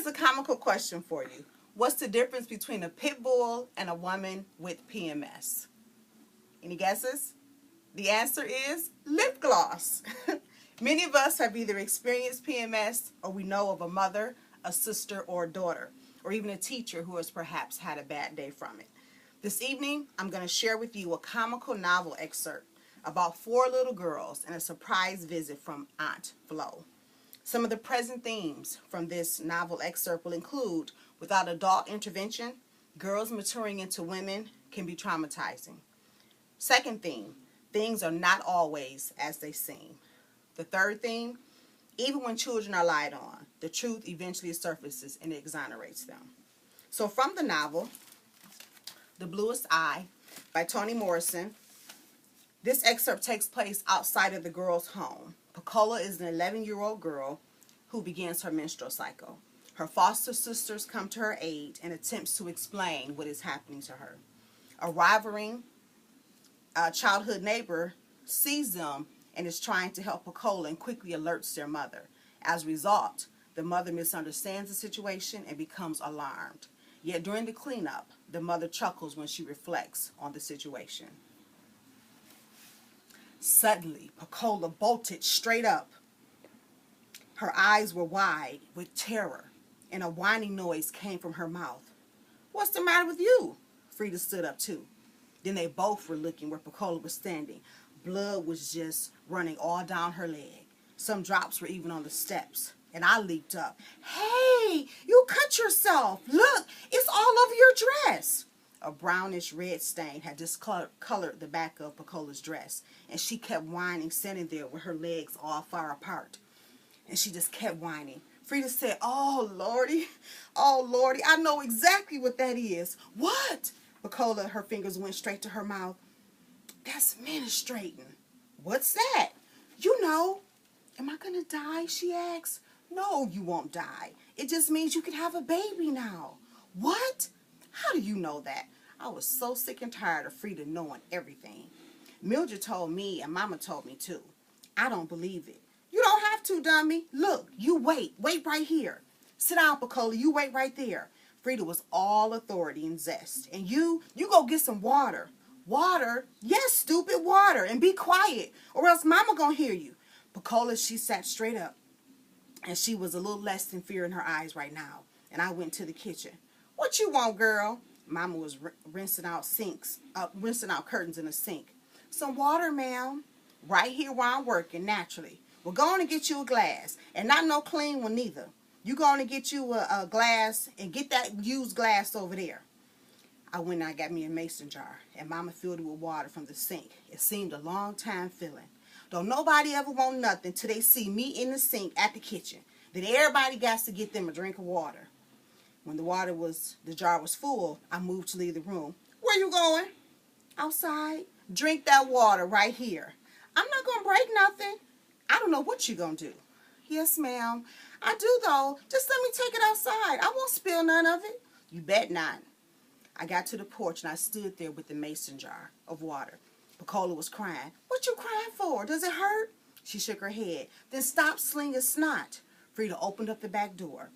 Here's a comical question for you. What's the difference between a pit bull and a woman with PMS? Any guesses? The answer is lip gloss. Many of us have either experienced PMS or we know of a mother, a sister, or a daughter, or even a teacher who has perhaps had a bad day from it. This evening, I'm going to share with you a comical novel excerpt about 4 little girls and a surprise visit from Aunt Flo. Some of the present themes from this novel excerpt will include, without adult intervention, girls maturing into women can be traumatizing. Second theme, things are not always as they seem. The third theme, even when children are lied on, the truth eventually surfaces and exonerates them. So from the novel, The Bluest Eye by Toni Morrison, this excerpt takes place outside of the girl's home. Pecola is an 11-year-old girl who begins her menstrual cycle. Her foster sisters come to her aid and attempts to explain what is happening to her. A rivaling childhood neighbor sees them and is trying to help Pecola and quickly alerts their mother. As a result, the mother misunderstands the situation and becomes alarmed. Yet during the cleanup, the mother chuckles when she reflects on the situation. Suddenly, Pecola bolted straight up. Her eyes were wide with terror, and a whining noise came from her mouth. "What's the matter with you?" Frida stood up too. Then they both were looking where Pecola was standing. Blood was just running all down her leg. Some drops were even on the steps. And I leaped up. "Hey, you cut yourself. Look, it's all over your dress." A brownish red stain had discolored the back of Pecola's dress, and she kept whining, standing there with her legs all far apart. And she just kept whining. Frida said, "Oh, Lordy, I know exactly what that is." "What?" Pecola, her fingers went straight to her mouth. "That's menstruating." "What's that?" "You know." "Am I going to die?" she asked. "No, you won't die. It just means you can have a baby now." "What? How do you know that?" I was so sick and tired of Frida knowing everything. Mildred told me and Mama told me too. I don't believe it. "You don't have to, dummy. Look, you wait. Wait right here. Sit down, Pecola. You wait right there." Frida was all authority and zest. "And you go get some water." "Water? Yes, stupid, water. And be quiet, or else Mama gonna hear you." Pecola, she sat straight up, and she was a little less than fear in her eyes right now. And I went to the kitchen. "What you want, girl?" Mama was rinsing out curtains in the sink. "Some water, ma'am." "Right here where I'm working, naturally." "Well, go on and get you a glass, and not no clean one neither. You go on and get you a glass, and get that used glass over there." I went and I got me a mason jar, and Mama filled it with water from the sink. It seemed a long time filling. Don't nobody ever want nothing till they see me in the sink at the kitchen. Then everybody got to get them a drink of water. When the jar was full, I moved to leave the room. "Where you going?" "Outside." "Drink that water right here." "I'm not going to break nothing." "I don't know what you going to do." "Yes, ma'am. I do, though. Just let me take it outside. I won't spill none of it." "You bet not." I got to the porch and I stood there with the mason jar of water. Pecola was crying. "What you crying for? Does it hurt?" She shook her head. "Then stop slinging snot." Frida opened up the back door.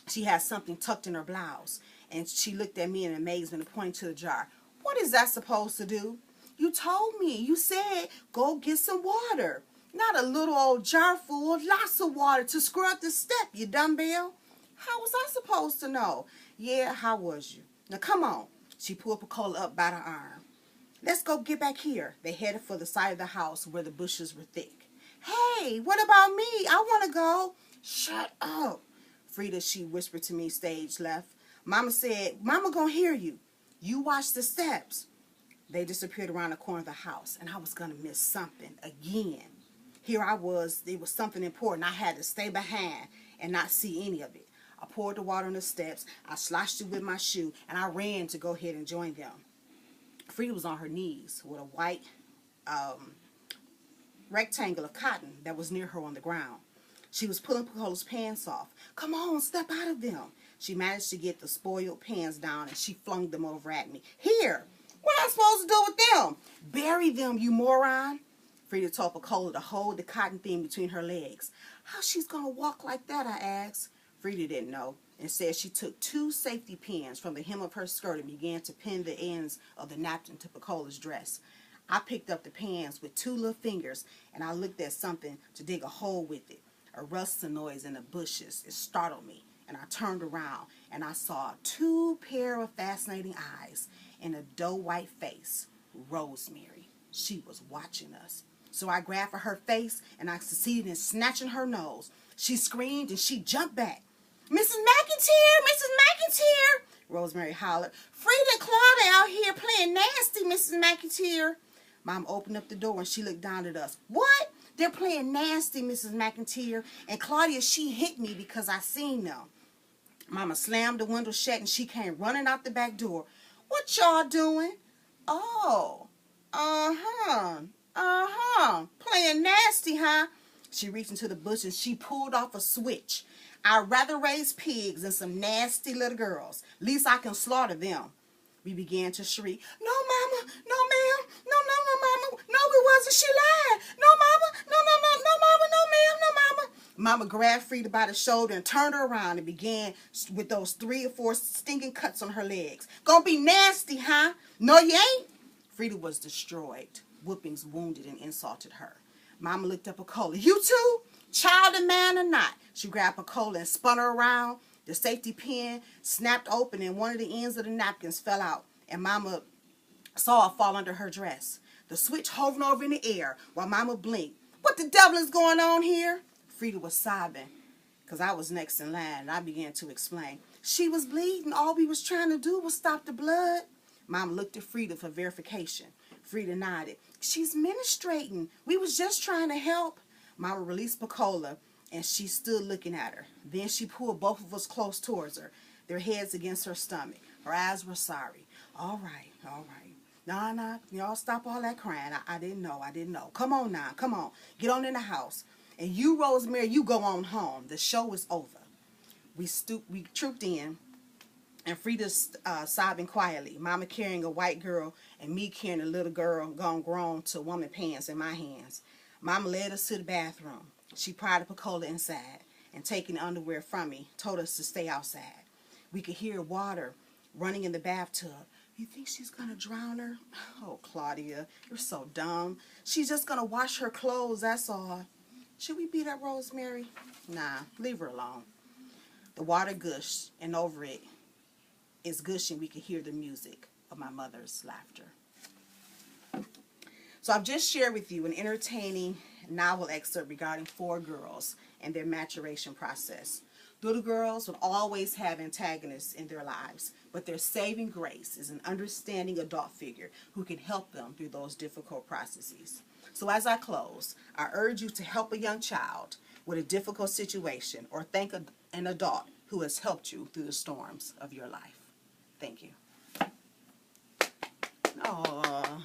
She had something tucked in her blouse, and she looked at me in amazement and pointed to the jar. "What is that supposed to do?" "You told me. You said go get some water. Not a little old jar full, lots of water to scrub the step, you dumbbell." "How was I supposed to know?" "Yeah, how was you? Now come on." She pulled Pecola up by the arm. "Let's go get back here." They headed for the side of the house where the bushes were thick. "Hey, what about me? I want to go." "Shut up." Frida, she whispered to me stage left. Mama said, "Mama gonna hear you. You watch the steps." They disappeared around the corner of the house, and I was gonna miss something again. Here I was, it was something important. I had to stay behind and not see any of it. I poured the water on the steps, I sloshed it with my shoe, and I ran to go ahead and join them. Frida was on her knees with a white rectangle of cotton that was near her on the ground. She was pulling Pecola's pants off. "Come on, step out of them." She managed to get the spoiled pants down, and she flung them over at me. "Here, what am I supposed to do with them?" "Bury them, you moron." Frida told Pecola to hold the cotton thing between her legs. "How she's going to walk like that?" I asked. Frida didn't know and said she took 2 safety pins from the hem of her skirt and began to pin the ends of the napkin to Picola's dress. I picked up the pins with 2 little fingers and I looked at something to dig a hole with it. A rustling noise in the bushes. It startled me and I turned around and I saw 2 pair of fascinating eyes and a dough-white face. Rosemary. She was watching us. So I grabbed for her face and I succeeded in snatching her nose. She screamed and she jumped back. "Mrs. McIntyre! Mrs. McIntyre!" Rosemary hollered. "Frida and Claudia out here playing nasty, Mrs. McIntyre." Mom opened up the door and she looked down at us. "What? They're playing nasty, Mrs. McIntyre. And Claudia, she hit me because I seen them." Mama slammed the window shut and she came running out the back door. "What y'all doing?" "Oh, playing nasty, huh?" She reached into the bush and she pulled off a switch. "I'd rather raise pigs than some nasty little girls. Least I can slaughter them." We began to shriek. "No, Mama, no, ma'am, no, Mama, no, it wasn't, she lied. No, Mama, no, Mama, no, ma'am, no, Mama." Mama grabbed Frida by the shoulder and turned her around and began with those 3 or 4 stinging cuts on her legs. "Gonna be nasty, huh? No, you ain't." Frida was destroyed. Whoopings wounded and insulted her. Mama looked up at Picola. "You too? Child and man or not?" She grabbed Picola and spun her around. The safety pin snapped open and one of the ends of the napkins fell out. And Mama saw it fall under her dress. The switch hovered over in the air while Mama blinked. "What the devil is going on here?" Frida was sobbing because I was next in line and I began to explain. "She was bleeding. All we was trying to do was stop the blood." Mama looked at Frida for verification. Frida nodded. "She's menstruating. We was just trying to help." Mama released Picola and she stood looking at her. Then she pulled both of us close towards her, their heads against her stomach. Her eyes were sorry. All right. Nah, y'all stop all that crying. I didn't know. Come on now, come on. Get on in the house. And you, Rosemary, you go on home. The show is over." We trooped in, and Frida sobbing quietly, Mama carrying a white girl, and me carrying a little girl gone grown to woman pants in my hands. Mama led us to the bathroom. She pried Picola inside, and taking the underwear from me, told us to stay outside. We could hear water running in the bathtub. "You think she's going to drown her?" "Oh, Claudia, you're so dumb. She's just going to wash her clothes, that's all." "Should we beat up Rosemary?" "Nah, leave her alone." The water gushed, and over it is gushing. We could hear the music of my mother's laughter. So I've just shared with you an entertaining novel excerpt regarding 4 girls and their maturation process. Little girls will always have antagonists in their lives, but their saving grace is an understanding adult figure who can help them through those difficult processes. So as I close, I urge you to help a young child with a difficult situation or thank an adult who has helped you through the storms of your life. Thank you. Oh.